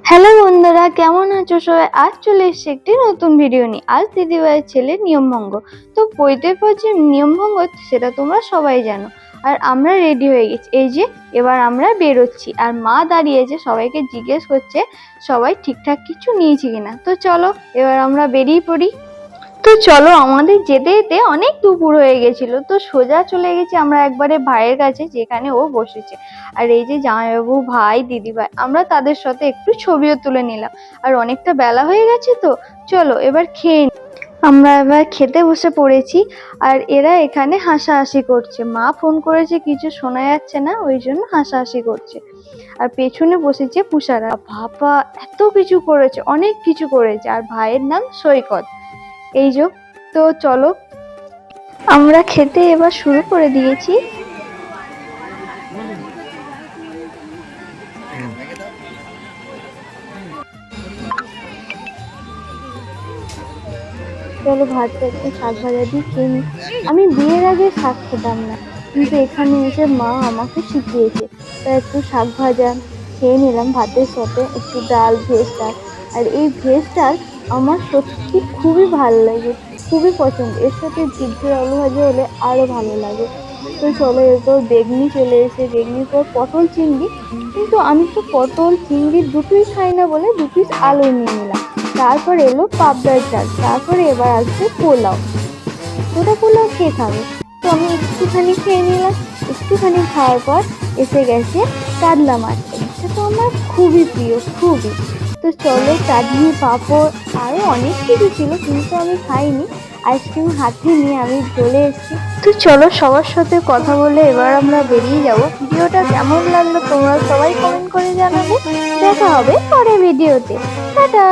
Hello বন্ধুরা, কেমন আছো সবাই? আজ চলে এসেছি একটি নতুন ভিডিও নিয়ে। আজ দিদিভাইয়ের ছেলে নিয়মভঙ্গ। তো বইতে পড়ছে নিয়মভঙ্গ, সেটা তোমরা সবাই জানো। আর আমরা রেডি হয়ে গেছি, এই যে এবার আমরা বেরোচ্ছি। আর মা দাঁড়িয়েছে, সবাইকে জিজ্ঞেস করছে সবাই ঠিকঠাক কিছু নিয়েছে কিনা। তো চলো এবার আমরা বেরিয়ে পড়ি। তো চলো, আমাদের যেতে যেতে অনেক দুপুর হয়ে গেছিল। তো সোজা চলে গেছি আমরা একবারে ভাইয়ের কাছে, যেখানে ও বসেছে। আর এই যে জামাইবাবু, ভাই, দিদি ভাই, আমরা তাদের সাথে একটু ছবিও তুলে নিলাম। আর অনেকটা বেলা হয়ে গেছে, তো চলো এবার খেয়ে নিই। আমরা এবার খেতে বসে পড়েছি। আর এরা এখানে হাসাহাসি করছে। মা ফোন করেছে, কিছু শোনা যাচ্ছে না, ওই জন্য হাসাহাসি করছে। আর পেছনে বসেছে পুষারা। বাবা, এত কিছু করেছে, অনেক কিছু করেছে। আর ভাইয়ের নাম সৈকত। এই যে, তো চলো আমরা খেতে এবার শুরু করে দিয়েছি। চলো ভাতটা একটু শাক ভাজা দিয়ে খেয়ে নিই। আমি বিয়ের আগে শাক খেতাম না, কিন্তু এখানে এসে মা আমাকে শিখিয়েছে। তা একটু শাক ভাজা খেয়ে নিলাম ভাতের সাথে, একটু ডাল, ভেজ ডাল। আর এই ভেজ ডাল আমার সত্যি খুবই ভালো লাগে, খুবই পছন্দ। এর সাথে ঝিরঝির আলু ভাজা হলে আরো ভালো লাগে। তো চলো, এরপর বেগনি চলে এসে, বেগনির পর পটল চিংড়ি। কিন্তু আমি তো পটল চিংড়ি দুটোই খাই না বলে 2 পিস আলু নিয়ে নিলাম। তারপর এলো পাবদার চাল, তারপরে এবার আসবে পোলাও। ওটা পোলাও কে খাবে? তো আমি একটুখানি খেয়ে নিলাম। একটুখানি খাওয়ার পর এসে গেছে কাতলা মাছ। এটা তো আমার খুবই প্রিয়, খুবই। তো চলো, চাটনি, পাঁপড়, আরো অনেক কিছু ছিল, কিন্তু আমি খাইনি। আইসক্রিম হাতে নিয়ে আমি চলে এসেছি। তো চলো, সবার সাথে কথা বলে এবার আমরা বেরিয়ে যাব। ভিডিওটা কেমন লাগলো তোমরা সবাই কমেন্ট করে জানাবে। দেখা হবে পরের ভিডিওতে। টাটা।